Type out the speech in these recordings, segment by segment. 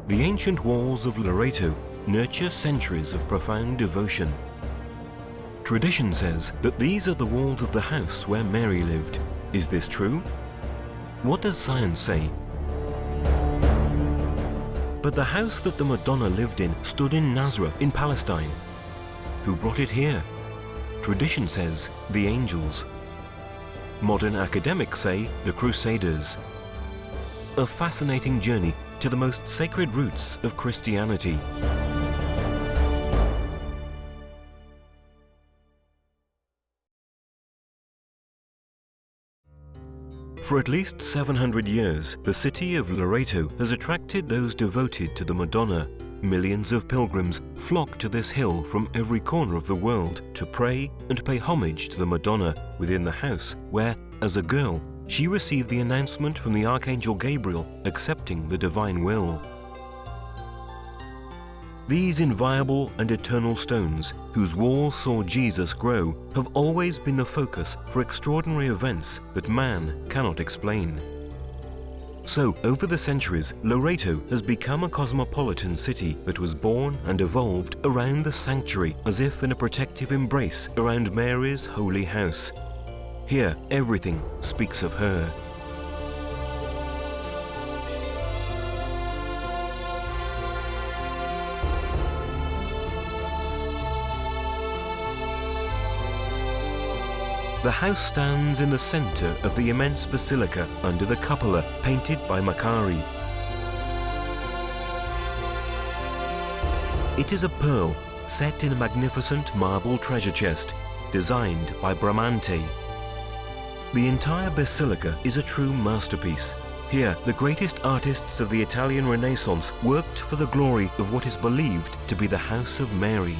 The ancient walls of Loreto nurture centuries of profound devotion. Tradition says that these are the walls of the house where Mary lived. Is this true? What does science say? But the house that the Madonna lived in stood in Nazareth in Palestine. Who brought it here? Tradition says the angels. Modern academics say the Crusaders. A fascinating journey to the most sacred roots of Christianity. For at least 700 years, the city of Loreto has attracted those devoted to the Madonna. Millions of pilgrims flock to this hill from every corner of the world to pray and pay homage to the Madonna within the house where, as a girl, she received the announcement from the Archangel Gabriel accepting the divine will. These inviolable and eternal stones, whose walls saw Jesus grow, have always been the focus for extraordinary events that man cannot explain. So, over the centuries, Loreto has become a cosmopolitan city that was born and evolved around the sanctuary, as if in a protective embrace around Mary's holy house. Here, everything speaks of her. The house stands in the center of the immense basilica under the cupola painted by Macari. It is a pearl set in a magnificent marble treasure chest designed by Bramante. The entire basilica is a true masterpiece. Here, the greatest artists of the Italian Renaissance worked for the glory of what is believed to be the House of Mary.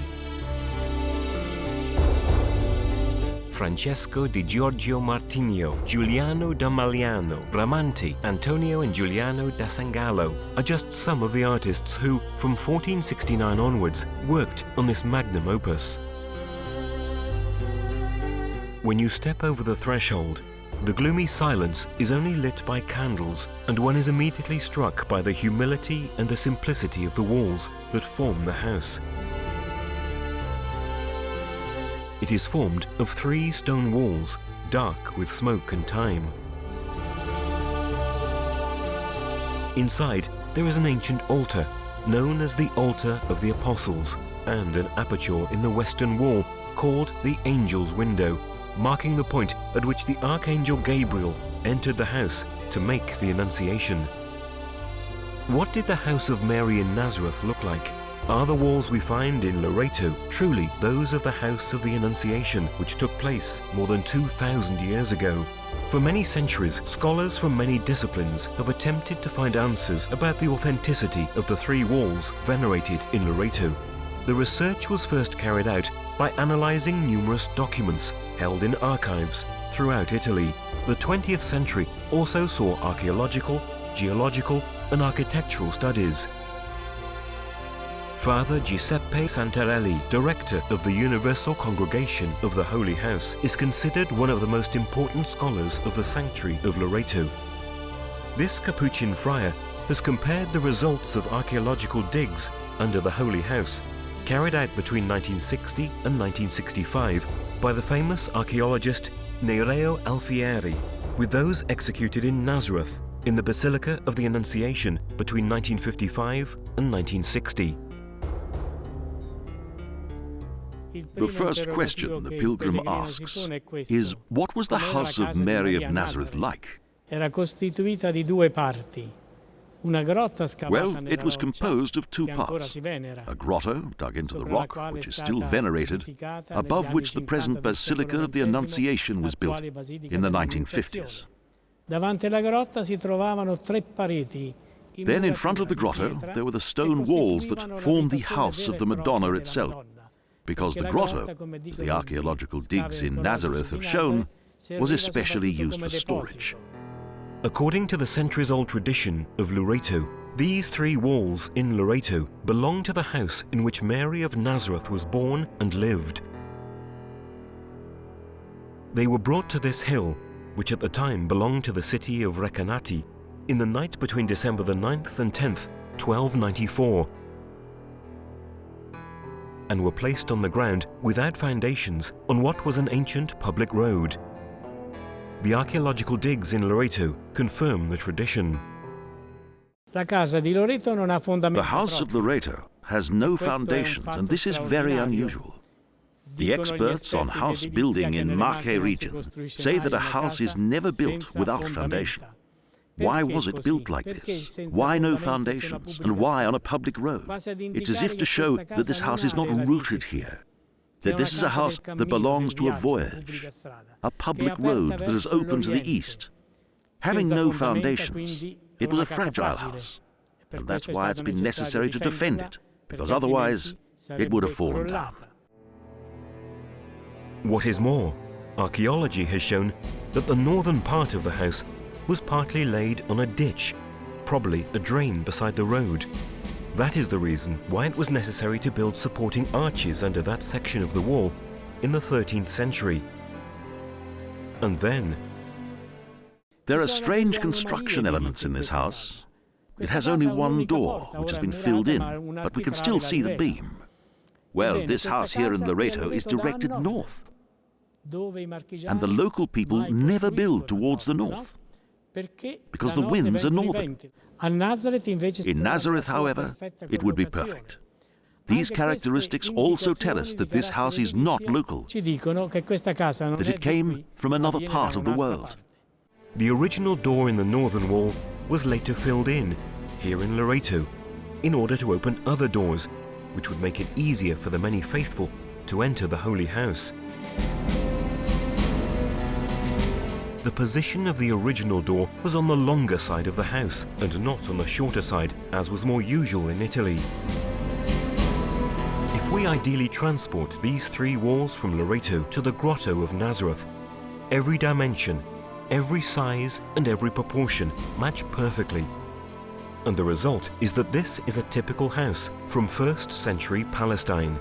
Francesco di Giorgio Martigno, Giuliano da Maliano, Bramante, Antonio and Giuliano da Sangallo are just some of the artists who, from 1469 onwards, worked on this magnum opus. When you step over the threshold, the gloomy silence is only lit by candles, and one is immediately struck by the humility and the simplicity of the walls that form the house. It is formed of 3 stone walls, dark with smoke and time. Inside, there is an ancient altar, known as the Altar of the Apostles, and an aperture in the western wall called the Angel's Window, marking the point at which the Archangel Gabriel entered the house to make the Annunciation. What did the house of Mary in Nazareth look like? Are the walls we find in Loreto truly those of the House of the Annunciation, which took place more than 2,000 years ago? For many centuries, scholars from many disciplines have attempted to find answers about the authenticity of the 3 walls venerated in Loreto. The research was first carried out by analyzing numerous documents held in archives throughout Italy. The 20th century also saw archaeological, geological, and architectural studies. Father Giuseppe Santarelli, director of the Universal Congregation of the Holy House, is considered one of the most important scholars of the sanctuary of Loreto. This Capuchin friar has compared the results of archaeological digs under the Holy House, carried out between 1960 and 1965 by the famous archaeologist Nereo Alfieri, with those executed in Nazareth, in the Basilica of the Annunciation between 1955 and 1960. The first question the pilgrim asks is, what was the house of Mary of Nazareth like? Well, it was composed of 2 parts. A grotto dug into the rock, which is still venerated, above which the present Basilica of the Annunciation was built in the 1950s. Then in front of the grotto, there were the stone walls that formed the house of the Madonna itself, because the grotto, as the archaeological digs in Nazareth have shown, was especially used for storage. According to the centuries-old tradition of Loreto, these 3 walls in Loreto belong to the house in which Mary of Nazareth was born and lived. They were brought to this hill, which at the time belonged to the city of Recanati, in the night between December the 9th and 10th, 1294 and were placed on the ground without foundations on what was an ancient public road. The archaeological digs in Loreto confirm the tradition. The house of Loreto has no foundations, and this is very unusual. The experts on house building in Marche region say that a house is never built without foundation. Why was it built like this? Why no foundations? And why on a public road? It's as if to show that this house is not rooted here, that this is a house that belongs to a voyage, a public road that is open to the east. Having no foundations, it was a fragile house, and that's why it's been necessary to defend it, because otherwise it would have fallen down. What is more, archaeology has shown that the northern part of the house was partly laid on a ditch, probably a drain beside the road. That is the reason why it was necessary to build supporting arches under that section of the wall in the 13th century. And then, there are strange construction elements in this house. It has only one door, which has been filled in, but we can still see the beam. Well, this house here in Loreto is directed north, and the local people never build towards the north, because the winds are northern. In Nazareth, however, it would be perfect. These characteristics also tell us that this house is not local, that it came from another part of the world. The original door in the northern wall was later filled in, here in Loreto, in order to open other doors, which would make it easier for the many faithful to enter the holy house. The position of the original door was on the longer side of the house and not on the shorter side, as was more usual in Italy. If we ideally transport these three walls from Loreto to the grotto of Nazareth, every dimension, every size and every proportion match perfectly. And the result is that this is a typical house from 1st century Palestine.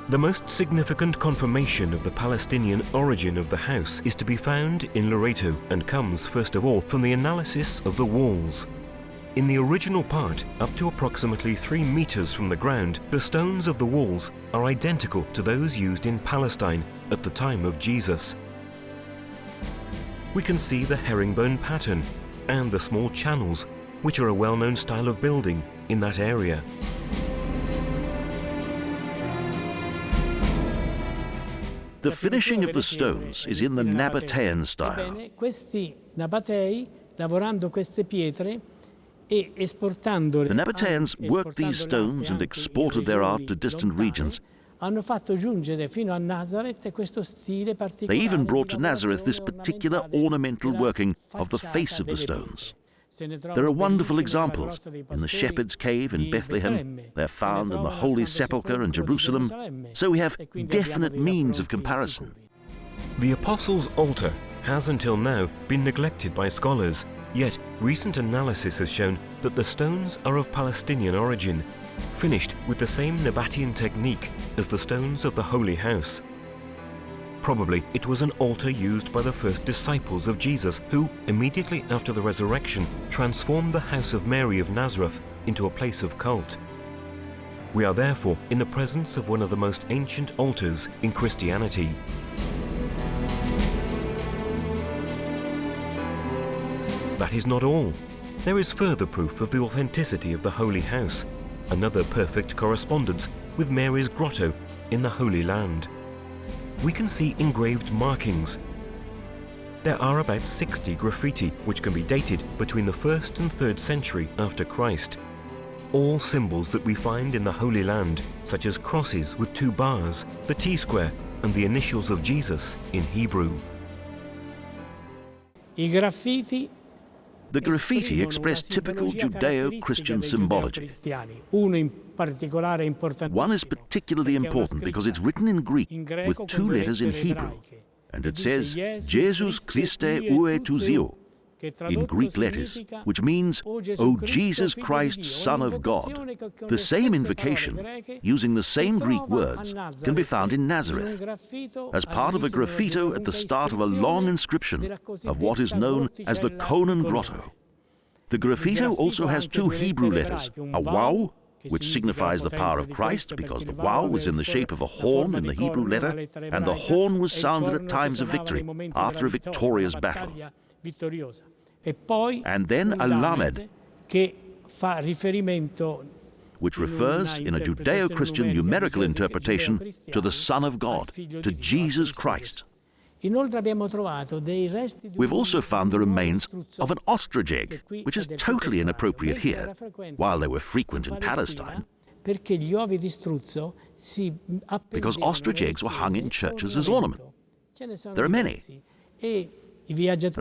The most significant confirmation of the Palestinian origin of the house is to be found in Loreto and comes first of all from the analysis of the walls. In the original part, up to approximately 3 meters from the ground, the stones of the walls are identical to those used in Palestine at the time of Jesus. We can see the herringbone pattern and the small channels, which are a well-known style of building in that area. The finishing of the stones is in the Nabatean style. The Nabateans worked these stones and exported their art to distant regions. They even brought to Nazareth this particular ornamental working of the face of the stones. There are wonderful examples in the Shepherd's Cave in Bethlehem. They're found in the Holy Sepulchre in Jerusalem. So we have definite means of comparison. The Apostles' Altar has until now been neglected by scholars, yet recent analysis has shown that the stones are of Palestinian origin, finished with the same Nabatean technique as the stones of the Holy House. Probably it was an altar used by the first disciples of Jesus, who, immediately after the resurrection, transformed the house of Mary of Nazareth into a place of cult. We are therefore in the presence of one of the most ancient altars in Christianity. That is not all. There is further proof of the authenticity of the Holy House, another perfect correspondence with Mary's grotto in the Holy Land. We can see engraved markings. There are about 60 graffiti which can be dated between the 1st and 3rd century after Christ. All symbols that we find in the Holy Land, such as crosses with 2 bars, the T-square and the initials of Jesus in Hebrew. The graffiti express typical Judeo-Christian symbology. One is particularly important because it's written in Greek with 2 letters in Hebrew, and it says Jesus Christe ue Tousio in Greek letters, which means, O Jesus Christ, Son of God. The same invocation, using the same Greek words, can be found in Nazareth, as part of a graffito at the start of a long inscription of what is known as the Conan Grotto. The graffito also has two Hebrew letters, a waw, which signifies the power of Christ, because the waw was in the shape of a horn in the Hebrew letter, and the horn was sounded at times of victory, after a victorious battle. And then a lamed, which refers, in a Judeo-Christian numerical interpretation, to the Son of God, to Jesus Christ. We've also found the remains of an ostrich egg, which is totally inappropriate here, while they were frequent in Palestine, because ostrich eggs were hung in churches as ornament. There are many, and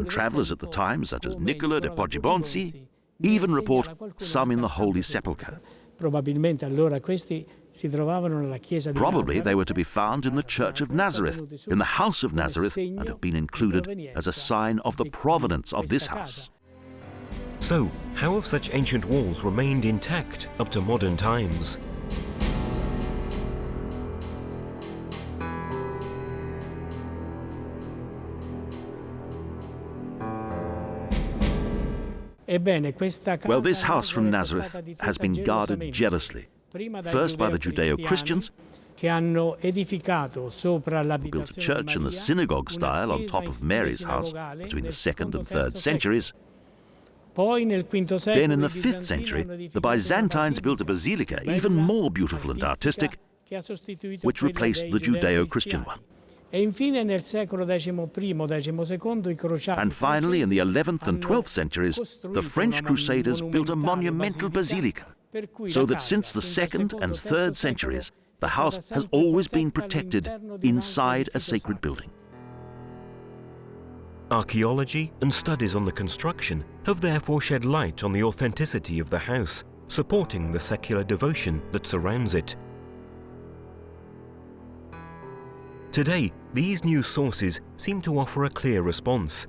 travellers at the time, such as Nicola de Poggibonsi, even report some in the Holy Sepulchre. Probably they were to be found in the Church of Nazareth, in the house of Nazareth, and have been included as a sign of the provenance of this house. So, how have such ancient walls remained intact up to modern times? Well, this house from Nazareth has been guarded jealously, first by the Judeo-Christians, who built a church in the synagogue style on top of Mary's house between the 2nd and 3rd centuries. Then in the 5th century, the Byzantines built a basilica even more beautiful and artistic, which replaced the Judeo-Christian one. And finally, in the 11th and 12th centuries, the French Crusaders built a monumental basilica, so that since the 2nd and 3rd centuries, the house has always been protected inside a sacred building. Archaeology and studies on the construction have therefore shed light on the authenticity of the house, supporting the secular devotion that surrounds it. Today, these new sources seem to offer a clear response.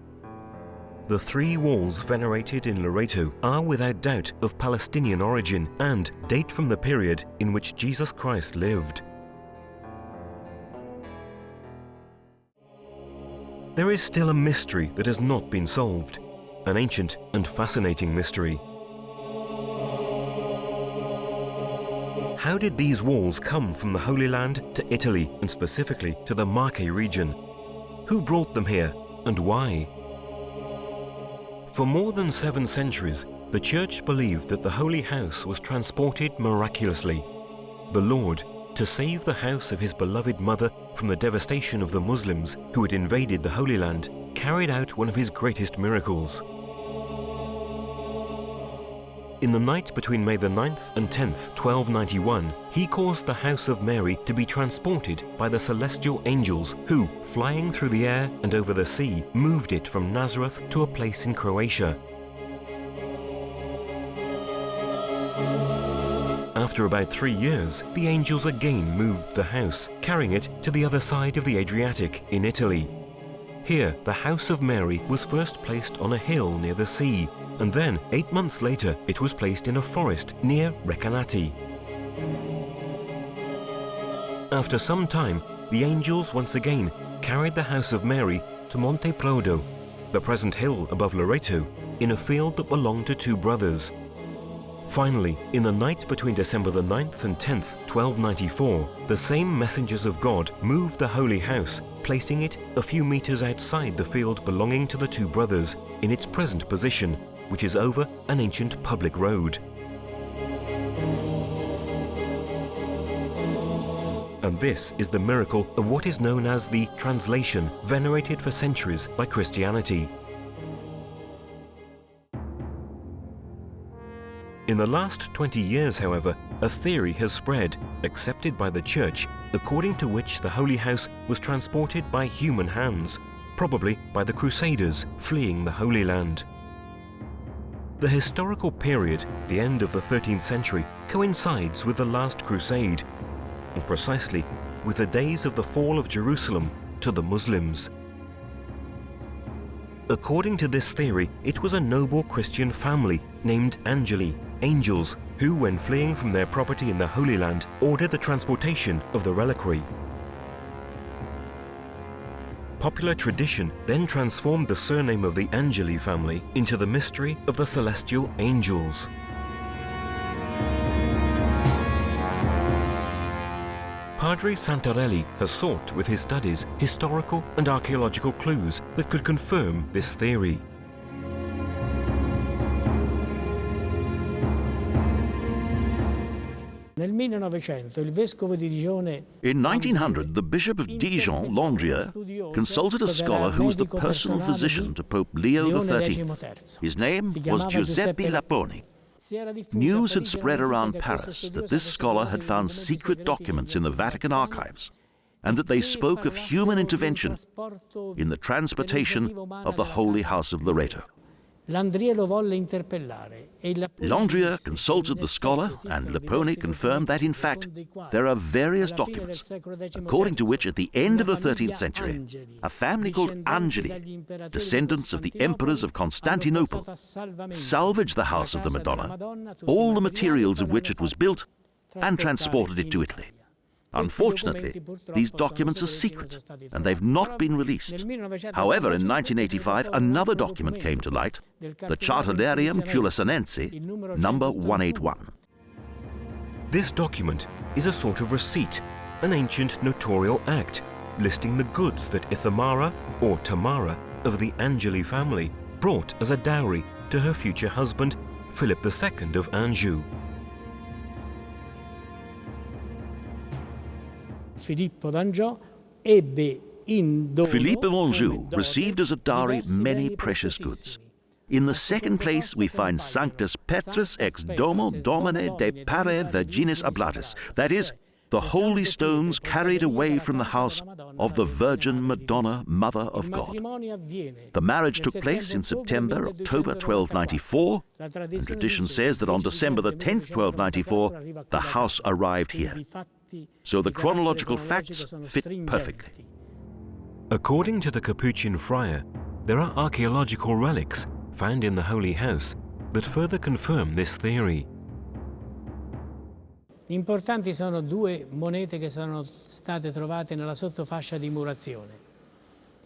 The three walls venerated in Loreto are without doubt of Palestinian origin and date from the period in which Jesus Christ lived. There is still a mystery that has not been solved, an ancient and fascinating mystery. How did these walls come from the Holy Land to Italy, and specifically to the Marche region? Who brought them here, and why? For more than 7 centuries, the Church believed that the Holy House was transported miraculously. The Lord, to save the house of his beloved mother from the devastation of the Muslims who had invaded the Holy Land, carried out one of his greatest miracles. In the night between May the 9th and 10th, 1291, he caused the house of Mary to be transported by the celestial angels who, flying through the air and over the sea, moved it from Nazareth to a place in Croatia. After about 3 years, the angels again moved the house, carrying it to the other side of the Adriatic in Italy. Here, the house of Mary was first placed on a hill near the sea, and then, 8 months later, it was placed in a forest near Recanati. After some time, the angels once again carried the house of Mary to Monte Prodo, the present hill above Loreto, in a field that belonged to 2 brothers. Finally, in the night between December the 9th and 10th, 1294, the same messengers of God moved the Holy House, placing it a few meters outside the field belonging to the 2 brothers in its present position, which is over an ancient public road. And this is the miracle of what is known as the translation, venerated for centuries by Christianity. In the last 20 years, however, a theory has spread, accepted by the Church, according to which the Holy House was transported by human hands, probably by the Crusaders fleeing the Holy Land. The historical period, the end of the 13th century, coincides with the last crusade, and precisely with the days of the fall of Jerusalem to the Muslims. According to this theory, it was a noble Christian family named Angels, who, when fleeing from their property in the Holy Land, ordered the transportation of the reliquary. Popular tradition then transformed the surname of the Angeli family into the mystery of the celestial angels. Padre Santarelli has sought with his studies historical and archaeological clues that could confirm this theory. In 1900, the Bishop of Dijon, Landrieu, consulted a scholar who was the personal physician to Pope Leo XIII. His name was Giuseppe Laponi. News had spread around Paris that this scholar had found secret documents in the Vatican archives and that they spoke of human intervention in the transportation of the Holy House of Loreto. Landrieu consulted the scholar, and Laponi confirmed that, in fact, there are various documents, according to which at the end of the 13th century, a family called Angeli, descendants of the emperors of Constantinople, salvaged the house of the Madonna, all the materials of which it was built, and transported it to Italy. Unfortunately, these documents are secret, and they've not been released. However, in 1985, another document came to light, the Cartularium Culesanense, number 181. This document is a sort of receipt, an ancient notarial act, listing the goods that Ithamara, or Tamara, of the Angeli family brought as a dowry to her future husband, Philip II of Anjou. Philippe of Anjou received as a dowry many precious goods. In the second place, we find Sanctus Petrus ex domo domine de pare virginis ablatis, that is, the holy stones carried away from the house of the Virgin Madonna, Mother of God. The marriage took place in September, October 1294, and tradition says that on December the 10th, 1294, the house arrived here. So the chronological facts fit perfectly. According to the Capuchin friar, there are archaeological relics found in the Holy House that further confirm this theory. Importanti sono due monete che sono state trovate nella sottofascia di murazione.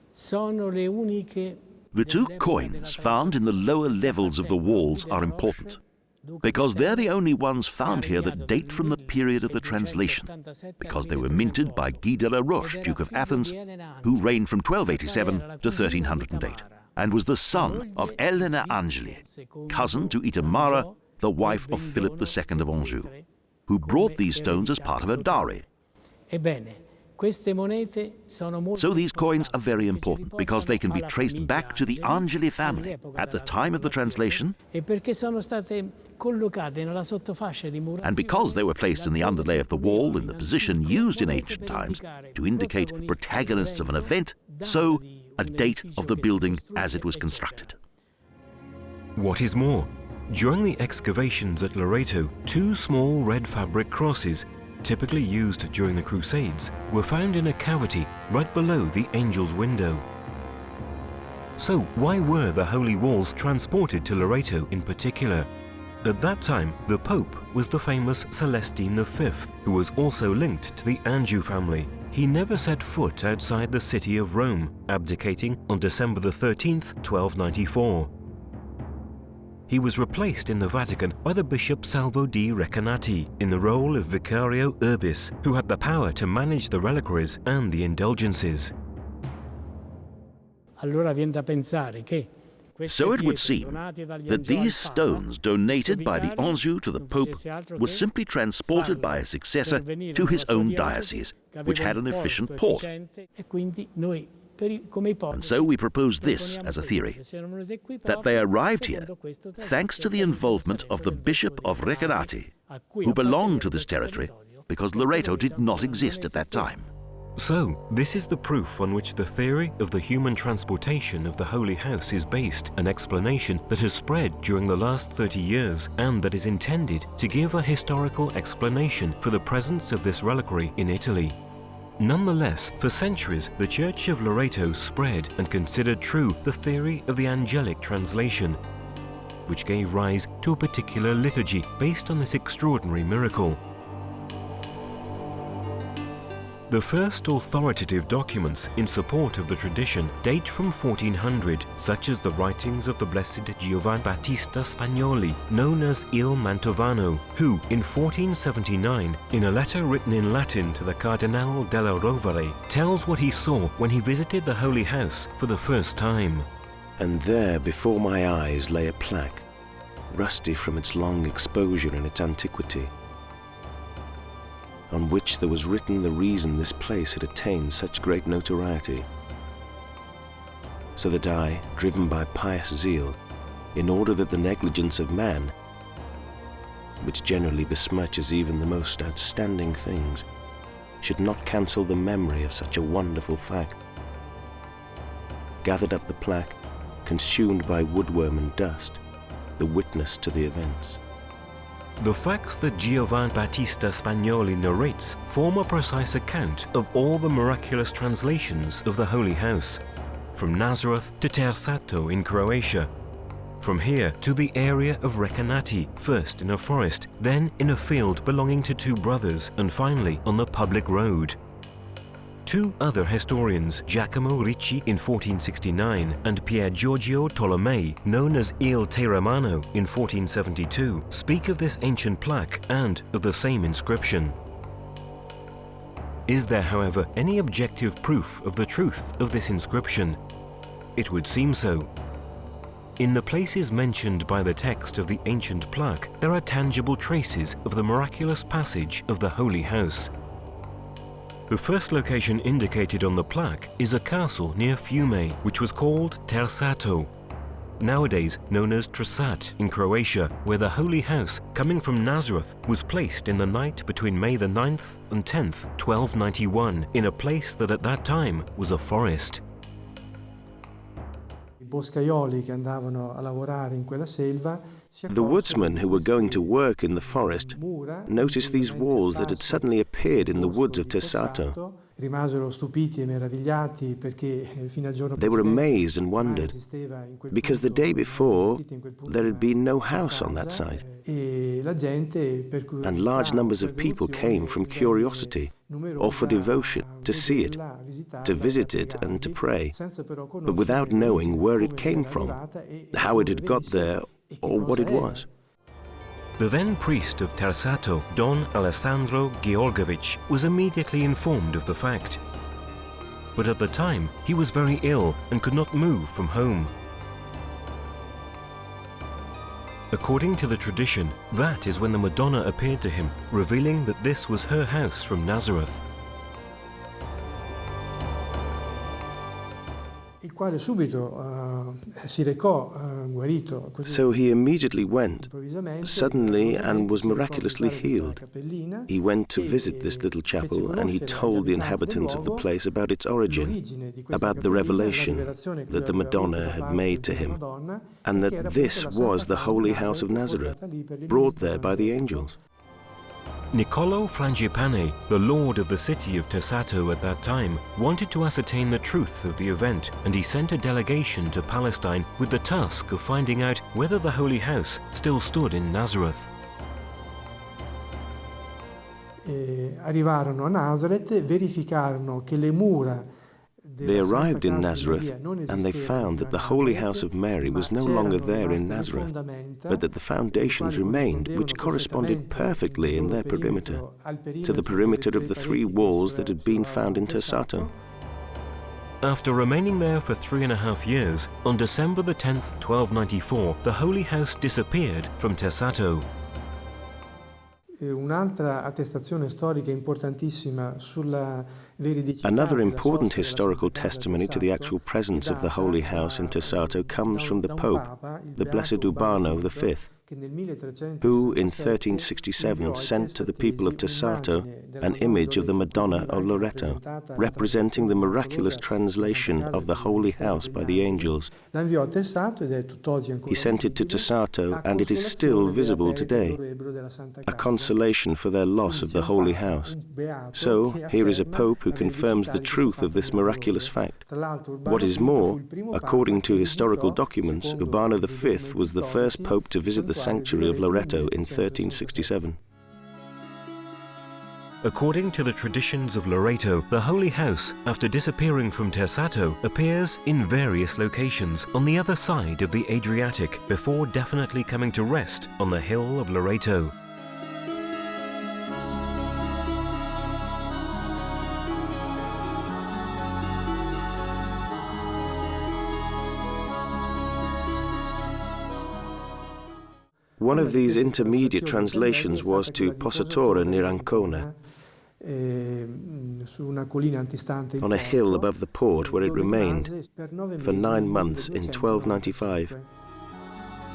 Sono le uniche. The two coins found in the lower levels of the walls are important, because they're the only ones found here that date from the period of the translation, because they were minted by Guy de la Roche, Duke of Athens, who reigned from 1287 to 1308, and was the son of Elena Angeli, cousin to Itamara, the wife of Philip II of Anjou, who brought these stones as part of her dowry. So these coins are very important because they can be traced back to the Angeli family at the time of the translation, and because they were placed in the underlay of the wall in the position used in ancient times to indicate protagonists of an event, so a date of the building as it was constructed. What is more, during the excavations at Loreto, two small red fabric crosses, typically used during the Crusades, were found in a cavity right below the angel's window. So why were the holy walls transported to Loreto in particular? At that time, the Pope was the famous Celestine V, who was also linked to the Anjou family. He never set foot outside the city of Rome, abdicating on December the 13th, 1294. He was replaced in the Vatican by the Bishop Salvo di Recanati in the role of Vicario Urbis, who had the power to manage the reliquaries and the indulgences. So it would seem that these stones donated by the Anjou to the Pope were simply transported by a successor to his own diocese, which had an efficient port. And so we propose this as a theory, that they arrived here thanks to the involvement of the Bishop of Recanati, who belonged to this territory because Loreto did not exist at that time. So, this is the proof on which the theory of the human transportation of the Holy House is based, an explanation that has spread during the last 30 years and that is intended to give a historical explanation for the presence of this reliquary in Italy. Nonetheless, for centuries, the Church of Loreto spread and considered true the theory of the angelic translation, which gave rise to a particular liturgy based on this extraordinary miracle. The first authoritative documents in support of the tradition date from 1400, such as the writings of the Blessed Giovan Battista Spagnoli, known as Il Mantovano, who, in 1479, in a letter written in Latin to the Cardinal della Rovere, tells what he saw when he visited the Holy House for the first time. And there before my eyes lay a plaque, rusty from its long exposure and its antiquity, on which there was written the reason this place had attained such great notoriety. So that I, driven by pious zeal, in order that the negligence of man, which generally besmirches even the most outstanding things, should not cancel the memory of such a wonderful fact, gathered up the plaque, consumed by woodworm and dust, the witness to the events. The facts that Giovan Battista Spagnoli narrates form a precise account of all the miraculous translations of the Holy House, from Nazareth to Tersato in Croatia, from here to the area of Recanati, first in a forest, then in a field belonging to two brothers, and finally on the public road. Two other historians, Giacomo Ricci in 1469 and Pier Giorgio Tolomei, known as Il Terramano in 1472, speak of this ancient plaque and of the same inscription. Is there, however, any objective proof of the truth of this inscription? It would seem so. In the places mentioned by the text of the ancient plaque, there are tangible traces of the miraculous passage of the Holy House. The first location indicated on the plaque is a castle near Fiume, which was called Tersato, nowadays known as Trsat in Croatia, where the Holy House, coming from Nazareth, was placed in the night between May the 9th and 10th, 1291, in a place that at that time was a forest. The woodsmen who were going to work in the forest noticed these walls that had suddenly appeared in the woods of Tersato. They were amazed and wondered, because the day before there had been no house on that site, and large numbers of people came from curiosity or for devotion to see it, to visit it and to pray, but without knowing where it came from, how it had got there, or what it was. The then priest of Tersato, Don Alessandro Georgovich, was immediately informed of the fact. But at the time, he was very ill and could not move from home. According to the tradition, that is when the Madonna appeared to him, revealing that this was her house from Nazareth. So he immediately went, suddenly, and was miraculously healed. He went to visit this little chapel, and he told the inhabitants of the place about its origin, about the revelation that the Madonna had made to him, and that this was the Holy House of Nazareth, brought there by the angels. Niccolo Frangipane, the lord of the city of Tersato at that time, wanted to ascertain the truth of the event, and he sent a delegation to Palestine with the task of finding out whether the Holy House still stood in Nazareth. Arrivarono a Nazareth, verificarono che le mura. They arrived in Nazareth, and they found that the Holy House of Mary was no longer there in Nazareth, but that the foundations remained, which corresponded perfectly in their perimeter to the perimeter of the three walls that had been found in Tersato. After remaining there for 3.5 years, on December the 10th, 1294, the Holy House disappeared from Tersato. Another important historical testimony to the actual presence of the Holy House in Tersato comes from the Pope, the Blessed Urbano V, who in 1367 sent to the people of Tersato an image of the Madonna of Loreto, representing the miraculous translation of the Holy House by the angels. He sent it to Tersato, and it is still visible today, a consolation for their loss of the Holy House. So, here is a Pope who confirms the truth of this miraculous fact. What is more, according to historical documents, Urbano V was the first Pope to visit the sanctuary of Loreto in 1367. According to the traditions of Loreto, the Holy House, after disappearing from Tersato, appears in various locations on the other side of the Adriatic before definitely coming to rest on the hill of Loreto. One of these intermediate translations was to Posatore near Ancona, on a hill above the port where it remained for 9 months in 1295.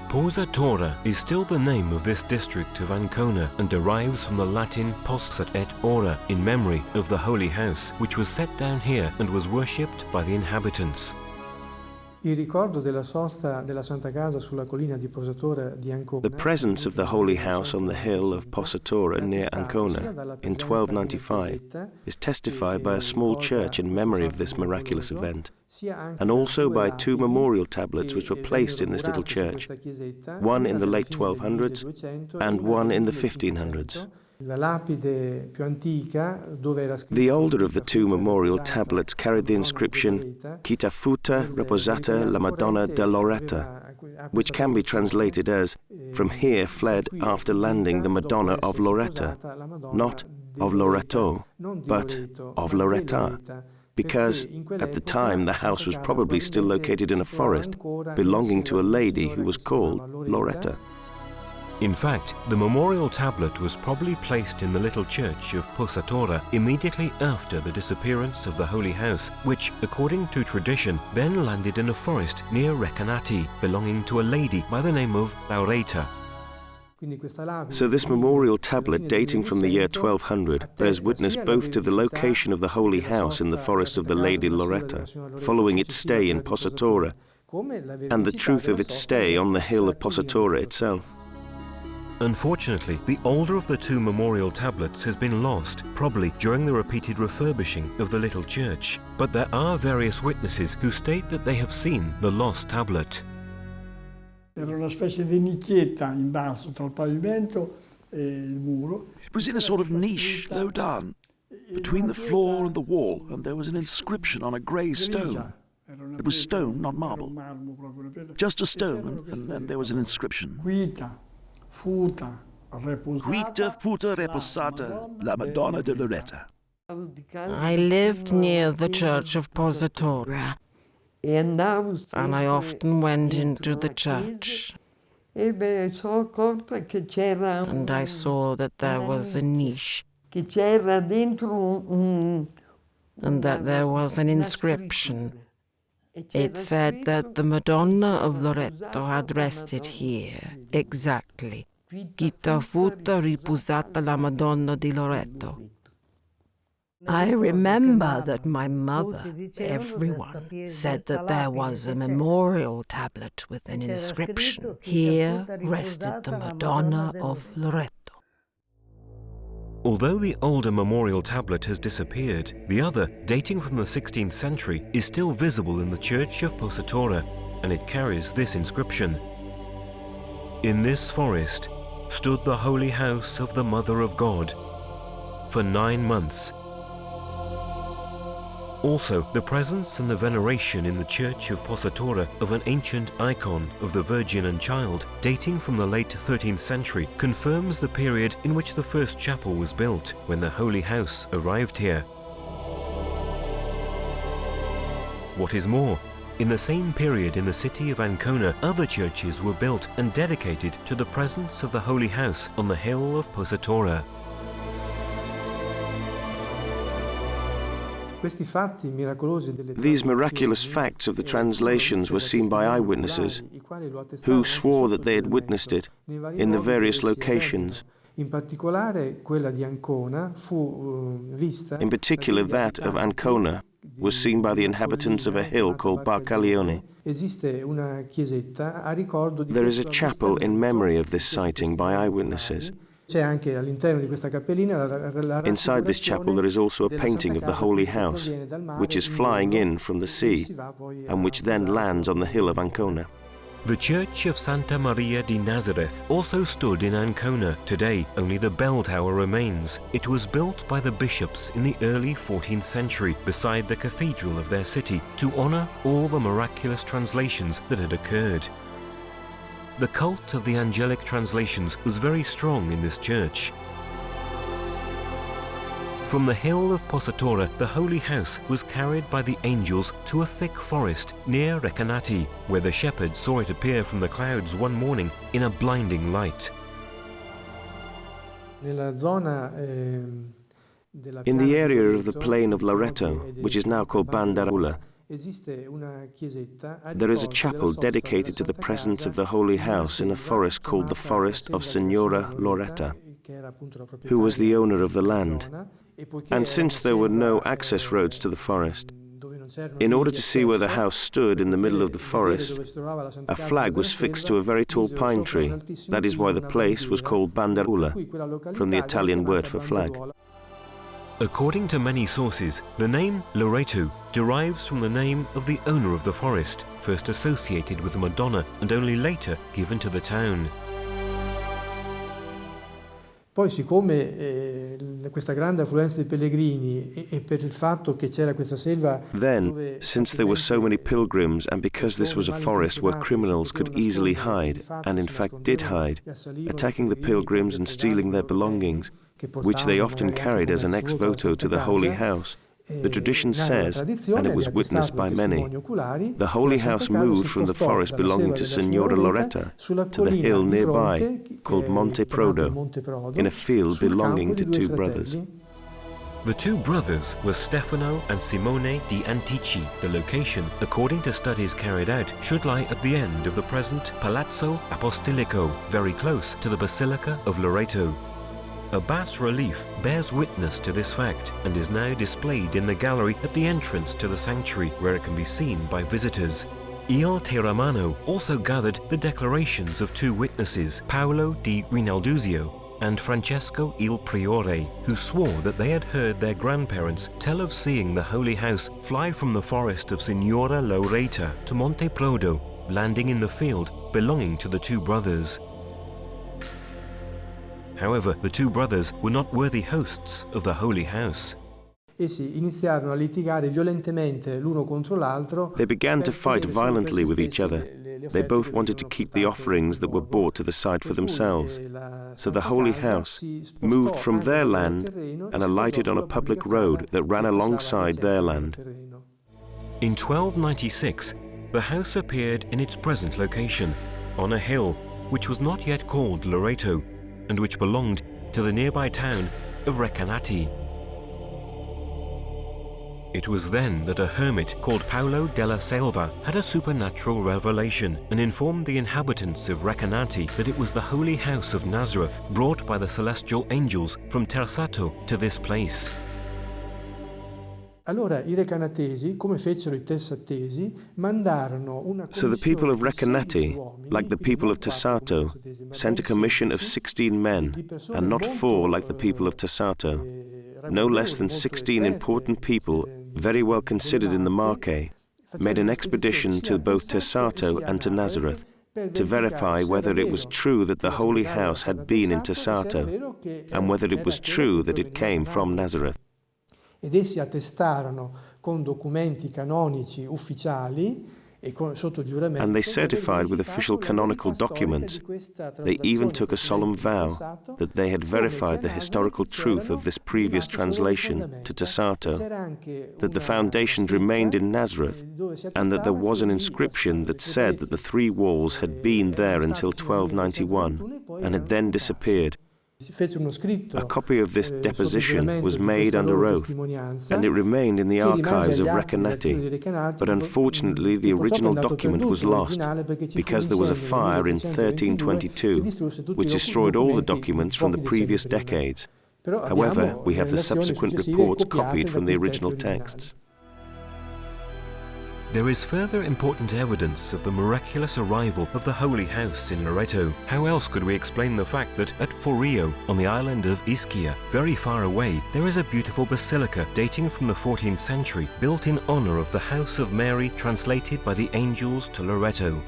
Posatore is still the name of this district of Ancona and derives from the Latin posat et ora, in memory of the Holy House, which was set down here and was worshipped by the inhabitants. The presence of the Holy House on the hill of Posatore near Ancona in 1295 is testified by a small church in memory of this miraculous event, and also by 2 memorial tablets which were placed in this little church, one in the late 1200s and one in the 1500s. The older of the 2 memorial tablets carried the inscription Quita futa reposata la Madonna de Loreto, which can be translated as, "From here fled after landing the Madonna of Loreto," not of Loreto, but of Loreta, because at the time the house was probably still located in a forest belonging to a lady who was called Loreto. In fact, the memorial tablet was probably placed in the little church of Posatore immediately after the disappearance of the Holy House, which, according to tradition, then landed in a forest near Recanati, belonging to a lady by the name of Loreto. So this memorial tablet dating from the year 1200 bears witness both to the location of the Holy House in the forest of the Lady Loreto, following its stay in Posatore, and the truth of its stay on the hill of Posatore itself. Unfortunately, the older of the 2 memorial tablets has been lost, probably during the repeated refurbishing of the little church. But there are various witnesses who state that they have seen the lost tablet. It was in a sort of niche, low down, between the floor and the wall, and there was an inscription on a grey stone. It was stone, not marble. Just a stone, and there was an inscription. Quita futa reposata la Madonna de Loreto. I lived near the church of Posatore, and I often went into the church, and I saw that there was a niche, and that there was an inscription. It said that the Madonna of Loreto had rested here, exactly. Quita futa riposata la Madonna di Loreto. I remember that my mother, everyone, said that there was a memorial tablet with an inscription. Here rested the Madonna of Loreto. Although the older memorial tablet has disappeared, the other, dating from the 16th century, is still visible in the church of Posatore, and it carries this inscription: "In this forest stood the holy house of the Mother of God for 9 months." Also, the presence and the veneration in the church of Posatore of an ancient icon of the Virgin and Child, dating from the late 13th century, confirms the period in which the first chapel was built, when the Holy House arrived here. What is more, in the same period in the city of Ancona, other churches were built and dedicated to the presence of the Holy House on the hill of Posatore. These miraculous facts of the translations were seen by eyewitnesses who swore that they had witnessed it in the various locations. In particular, that of Ancona was seen by the inhabitants of a hill called Barcalione. There is a chapel in memory of this sighting by eyewitnesses. Inside this chapel there is also a painting of the Holy House, which is flying in from the sea and which then lands on the hill of Ancona. The Church of Santa Maria di Nazareth also stood in Ancona. Today, only the bell tower remains. It was built by the bishops in the early 14th century beside the cathedral of their city to honor all the miraculous translations that had occurred. The cult of the angelic translations was very strong in this church. From the hill of Posatora, the Holy House was carried by the angels to a thick forest near Recanati, where the shepherds saw it appear from the clouds one morning in a blinding light. In the area of the plain of Loreto, which is now called Bandarula, there is a chapel dedicated to the presence of the Holy House in a forest called the Forest of Signora Loretta, who was the owner of the land. And since there were no access roads to the forest, in order to see where the house stood in the middle of the forest, a flag was fixed to a very tall pine tree. That is why the place was called Bandarula, from the Italian word for flag. According to many sources, the name Loreto derives from the name of the owner of the forest, first associated with the Madonna and only later given to the town. Poi, siccome questa grande affluenza di pellegrini e per il fatto che c'era questa selva. Then, since there were so many pilgrims and because this was a forest where criminals could easily hide, and in fact did hide, attacking the pilgrims and stealing their belongings, which they often carried as an ex voto to the Holy House, the tradition says, and it was witnessed by many, the Holy House moved from the forest belonging to Signora Loretta to the hill nearby, called Monte Prodo, in a field belonging to two brothers. The two brothers were Stefano and Simone di Antici. The location, according to studies carried out, should lie at the end of the present Palazzo Apostolico, very close to the Basilica of Loreto. A bas-relief bears witness to this fact and is now displayed in the gallery at the entrance to the sanctuary, where it can be seen by visitors. Il Terramano also gathered the declarations of two witnesses, Paolo di Rinalduzio and Francesco il Priore, who swore that they had heard their grandparents tell of seeing the Holy House fly from the forest of Signora Loretta to Monte Prodo, landing in the field belonging to the two brothers. However, the two brothers were not worthy hosts of the Holy House. Essi iniziarono a litigare violentemente l'uno contro l'altro. They began to fight violently with each other. They both wanted to keep the offerings that were brought to the side for themselves. So the Holy House moved from their land and alighted on a public road that ran alongside their land. In 1296, the house appeared in its present location, on a hill which was not yet called Loreto, and which belonged to the nearby town of Recanati. It was then that a hermit called Paolo della Selva had a supernatural revelation and informed the inhabitants of Recanati that it was the Holy House of Nazareth brought by the celestial angels from Tersato to this place. Allora i recanatesi, come fecero I tersatesi, mandarono una So the people of Recanati, like the people of Tersato, sent a commission of 16 men, and not 4 like the people of Tersato. No less than 16 important people, very well considered in the Marche, made an expedition to both Tersato and to Nazareth, to verify whether it was true that the Holy House had been in Tersato, and whether it was true that it came from Nazareth. Ed essi attestarono con documenti canonici ufficiali e sotto giuramento. And they certified with official canonical documents. They even took a solemn vow that they had verified the historical truth of this previous translation to Tersato, that the foundations remained in Nazareth, and that there was an inscription that said that the 3 walls had been there until 1291 and had then disappeared. A copy of this deposition was made under oath, and it remained in the archives of Recanati, but unfortunately the original document was lost because there was a fire in 1322 which destroyed all the documents from the previous decades. However, we have the subsequent reports copied from the original texts. There is further important evidence of the miraculous arrival of the Holy House in Loreto. How else could we explain the fact that at Forio, on the island of Ischia, very far away, there is a beautiful basilica dating from the 14th century, built in honor of the House of Mary, translated by the angels to Loreto.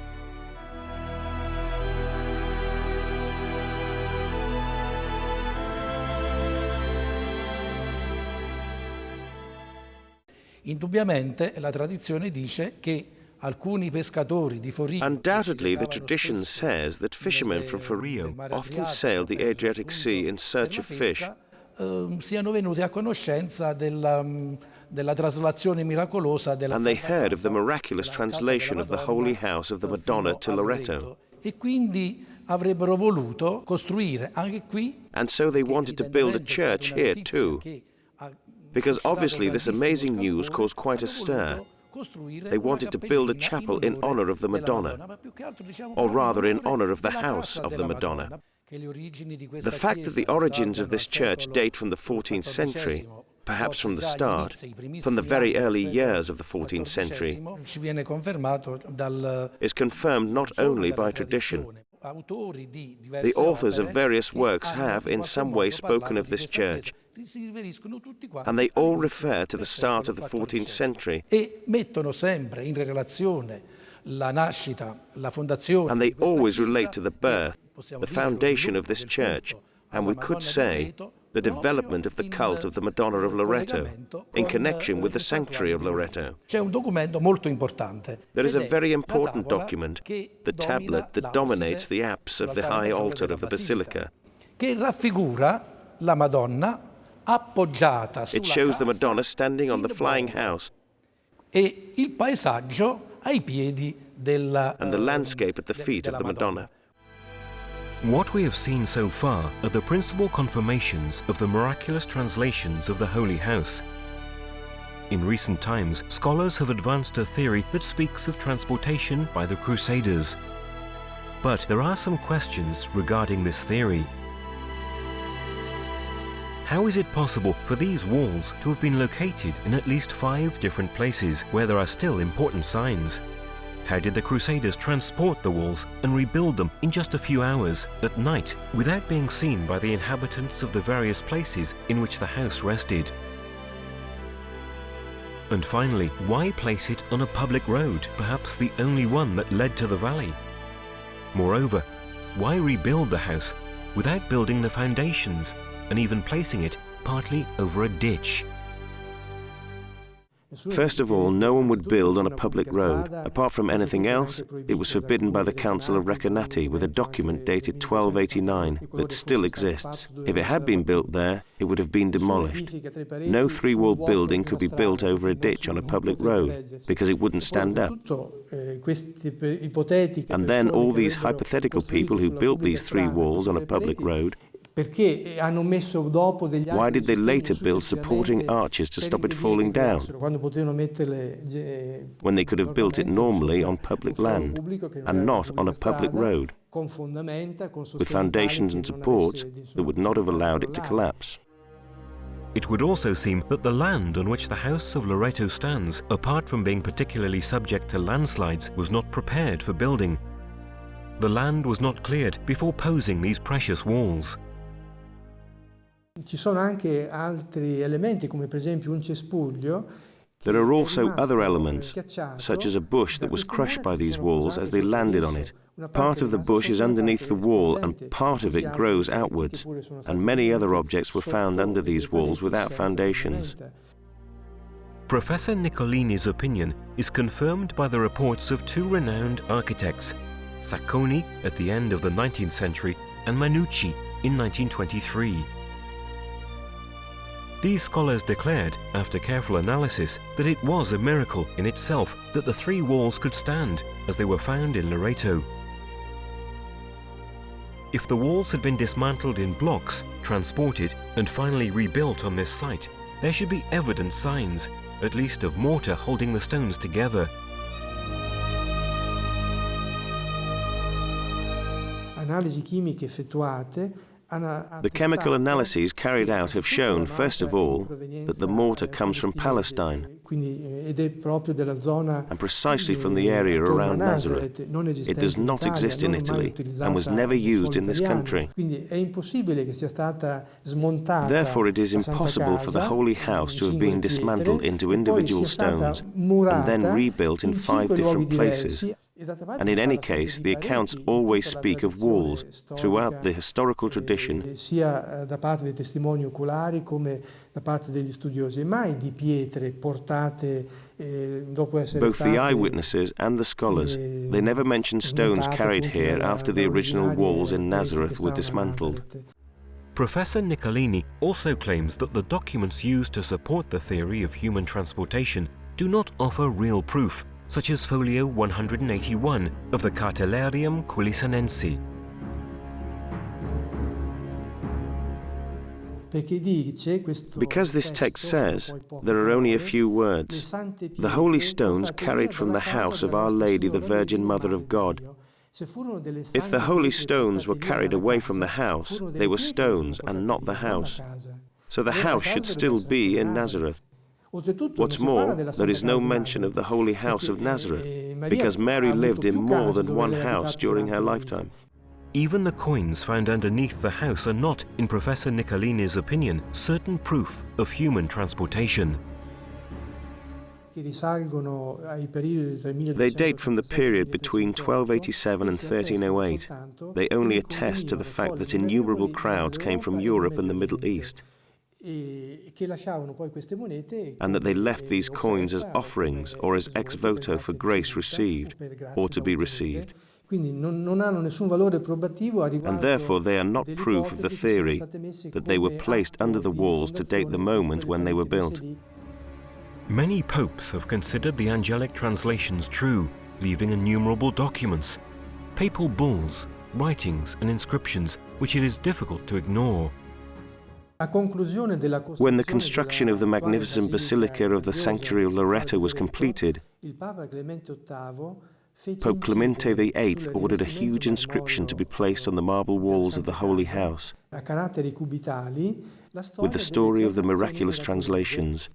Indubbiamente la tradizione dice che alcuni pescatori di Forio Undoubtedly, the tradition says that fishermen from Forio often sailed the Adriatic Sea in search of fish, siano venuti a conoscenza della traslazione miracolosa della and they Santa heard of the Casa, miraculous della Casa translation della of the Madonna, Holy House of the Madonna fino to a Loreto. E quindi avrebbero voluto costruire anche qui, And so they wanted to build a church here too, because obviously this amazing news caused quite a stir. They wanted to build a chapel in honor of the Madonna, or rather in honor of the house of the Madonna. The fact that the origins of this church date from the 14th century, perhaps from the start, from the very early years of the 14th century, is confirmed not only by tradition. The authors of various works have in some way spoken of this church, and they all refer to the start of the 14th century. And they always relate to the birth, the foundation of this church, and we could say the development of the cult of the Madonna of Loreto in connection with the sanctuary of Loreto. There is a very important document, the tablet that dominates the apse of the high altar of the basilica. It shows the Madonna standing on the flying house and the landscape at the feet of the Madonna. What we have seen so far are the principal confirmations of the miraculous translations of the Holy House. In recent times, scholars have advanced a theory that speaks of transportation by the Crusaders. But there are some questions regarding this theory. How is it possible for these walls to have been located in at least 5 different places where there are still important signs? How did the Crusaders transport the walls and rebuild them in just a few hours at night without being seen by the inhabitants of the various places in which the house rested? And finally, why place it on a public road, perhaps the only one that led to the valley? Moreover, why rebuild the house without building the foundations and even placing it partly over a ditch? First of all, no one would build on a public road. Apart from anything else, it was forbidden by the Council of Recanati with a document dated 1289 that still exists. If it had been built there, it would have been demolished. No 3-wall building could be built over a ditch on a public road because it wouldn't stand up. And then all these hypothetical people who built these 3 walls on a public road, why did they later build supporting arches to stop it falling down, when they could have built it normally on public land and not on a public road, with foundations and supports that would not have allowed it to collapse? It would also seem that the land on which the House of Loreto stands, apart from being particularly subject to landslides, was not prepared for building. The land was not cleared before posing these precious walls. There are also other elements, such as a bush that was crushed by these walls as they landed on it. Part of the bush is underneath the wall and part of it grows outwards, and many other objects were found under these walls without foundations. Professor Niccolini's opinion is confirmed by the reports of 2 renowned architects, Sacconi at the end of the 19th century and Manucci in 1923. These scholars declared, after careful analysis, that it was a miracle in itself that the 3 walls could stand, as they were found in Loreto. If the walls had been dismantled in blocks, transported, and finally rebuilt on this site, there should be evident signs, at least of mortar holding the stones together. Analisi chimiche effettuate The chemical analyses carried out have shown, first of all, that the mortar comes from Palestine, and precisely from the area around Nazareth. It does not exist in Italy and was never used in this country. Therefore, it is impossible for the Holy House to have been dismantled into individual stones and then rebuilt in 5 different places, And in any case, the accounts always speak of walls throughout the historical tradition. Sia da parte dei testimoni oculari come da parte degli studiosi, e mai di pietre portate dopo essere Both state. the eyewitnesses and the scholars, they never mention stones carried here after the original walls in Nazareth were dismantled. Professor Niccolini also claims that the documents used to support the theory of human transportation do not offer real proof, such as folio 181 of the Cartellarium Culisanensi. Because this text says there are only a few words, the holy stones carried from the house of Our Lady, the Virgin Mother of God. If the holy stones were carried away from the house, they were stones and not the house. So the house should still be in Nazareth. What's more, there is no mention of the Holy House of Nazareth, because Mary lived in more than one house during her lifetime. Even the coins found underneath the house are not, in Professor Niccolini's opinion, certain proof of human transportation. They date from the period between 1287 and 1308. They only attest to the fact that innumerable crowds came from Europe and the Middle East, and that they left these coins as offerings or as ex voto for grace received or to be received. And therefore they are not proof of the theory that they were placed under the walls to date the moment when they were built. Many popes have considered the angelic translations true, leaving innumerable documents, papal bulls, writings and inscriptions which it is difficult to ignore. When the construction of the magnificent basilica of the sanctuary of Loreto was completed, Pope Clemente VIII ordered a huge inscription to be placed on the marble walls of the Holy House, with the story of the miraculous translations.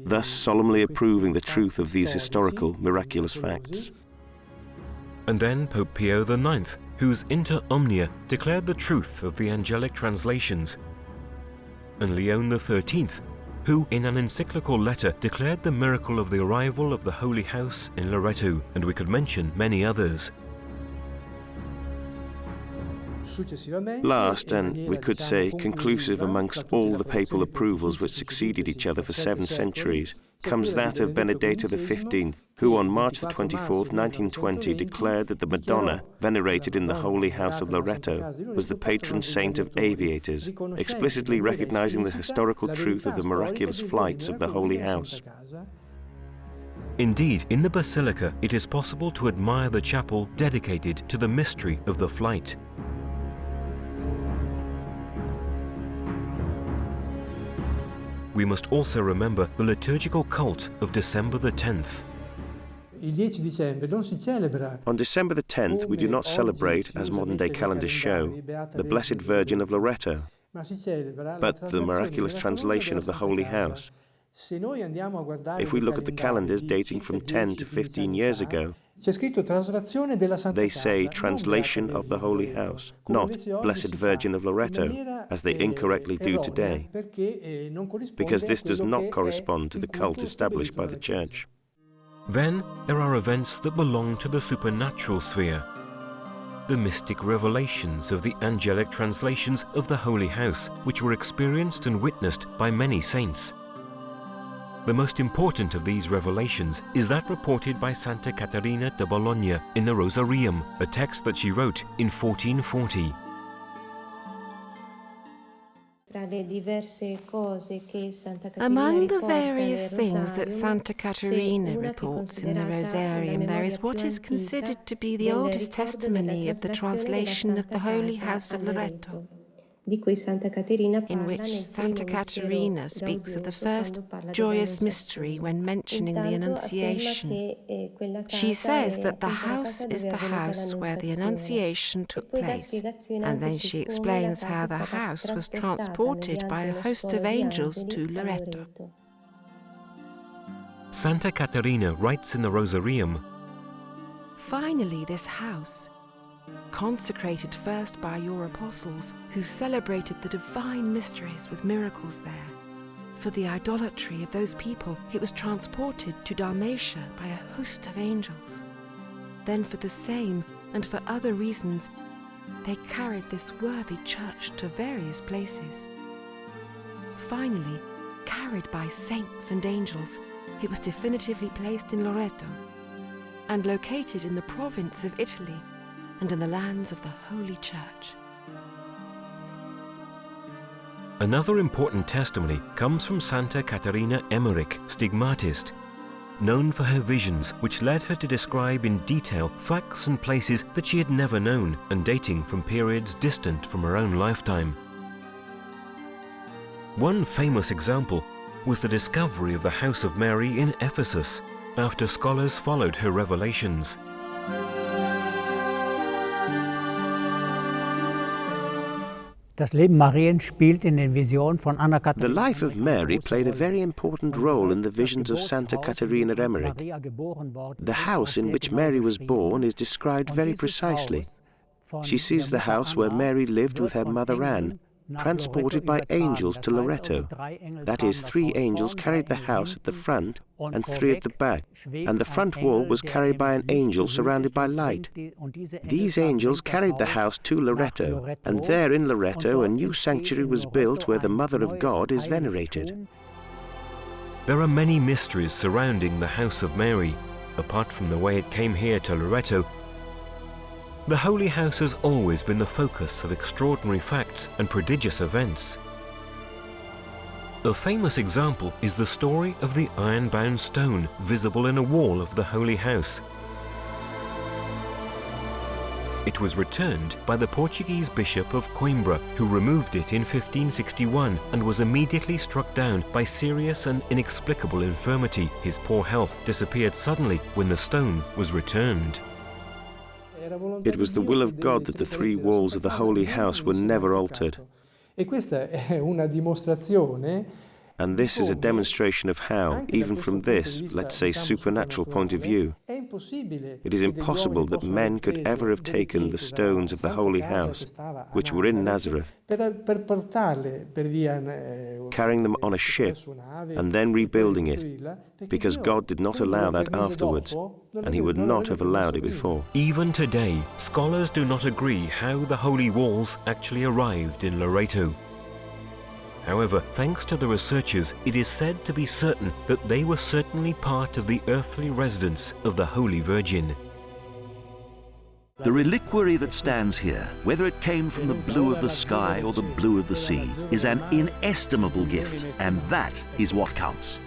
Thus solemnly approving the truth of these historical, miraculous facts. And then Pope Pio IX, whose Inter Omnia declared the truth of the angelic translations, and Leon XIII, who in an encyclical letter declared the miracle of the arrival of the Holy House in Loreto, and we could mention many others. Last, and we could say conclusive amongst all the papal approvals which succeeded each other for 7 centuries, comes that of Benedetto XV, who on March 24, 1920 declared that the Madonna, venerated in the Holy House of Loreto, was the patron saint of aviators, explicitly recognizing the historical truth of the miraculous flights of the Holy House. Indeed, in the Basilica it is possible to admire the chapel dedicated to the mystery of the flight. We must also remember the liturgical cult of December the 10th. On December the 10th, we do not celebrate, as modern-day calendars show, the Blessed Virgin of Loreto, but the miraculous translation of the Holy House. If we look at the calendars dating from 10 to 15 years ago, they say translation of the Holy House, not Blessed Virgin of Loreto, as they incorrectly do today, because this does not correspond to the cult established by the Church. Then there are events that belong to the supernatural sphere. The mystic revelations of the angelic translations of the Holy House, which were experienced and witnessed by many saints. The most important of these revelations is that reported by Santa Caterina de Bologna in the Rosarium, a text that she wrote in 1440. Among the various things that Santa Caterina reports in the Rosarium, there is what is considered to be the oldest testimony of the translation of the Holy House of Loreto, in which Santa Caterina speaks of the first joyous mystery when mentioning the Annunciation. She says that the house is the house where the Annunciation took place, and then she explains how the house was transported by a host of angels to Loreto. Santa Caterina writes in the Rosarium, "Finally, this house, consecrated first by your apostles, who celebrated the divine mysteries with miracles there, For the idolatry of those people, it was transported to Dalmatia by a host of angels. Then for the same and for other reasons, they carried this worthy church to various places. Finally, carried by saints and angels, it was definitively placed in Loreto and located in the province of Italy and in the lands of the Holy Church. Another important testimony comes from Santa Caterina Emmerich, stigmatist, known for her visions which led her to describe in detail facts and places that she had never known and dating from periods distant from her own lifetime. One famous example was the discovery of the House of Mary in Ephesus after scholars followed her revelations. The life of Mary played a very important role in the visions of Santa Caterina Emmerich. The house in which Mary was born is described very precisely. She sees the house where Mary lived with her mother Anne, transported by angels to Loreto. That is, 3 angels carried the house at the front and 3 at the back, and the front wall was carried by an angel surrounded by light. These angels carried the house to Loreto, and there in Loreto a new sanctuary was built where the Mother of God is venerated. There are many mysteries surrounding the House of Mary. Apart from the way it came here to Loreto, the Holy House has always been the focus of extraordinary facts and prodigious events. A famous example is the story of the iron-bound stone visible in a wall of the Holy House. It was returned by the Portuguese Bishop of Coimbra, who removed it in 1561 and was immediately struck down by serious and inexplicable infirmity. His poor health disappeared suddenly when the stone was returned. It was the will of God that the 3 walls of the Holy House were never altered. And this is a demonstration of how, even from this, let's say, supernatural point of view, it is impossible that men could ever have taken the stones of the Holy House, which were in Nazareth, carrying them on a ship and then rebuilding it, because God did not allow that afterwards, and He would not have allowed it before. Even today, scholars do not agree how the holy walls actually arrived in Loreto. However, thanks to the researchers, it is said to be certain that they were certainly part of the earthly residence of the Holy Virgin. The reliquary that stands here, whether it came from the blue of the sky or the blue of the sea, is an inestimable gift, and that is what counts.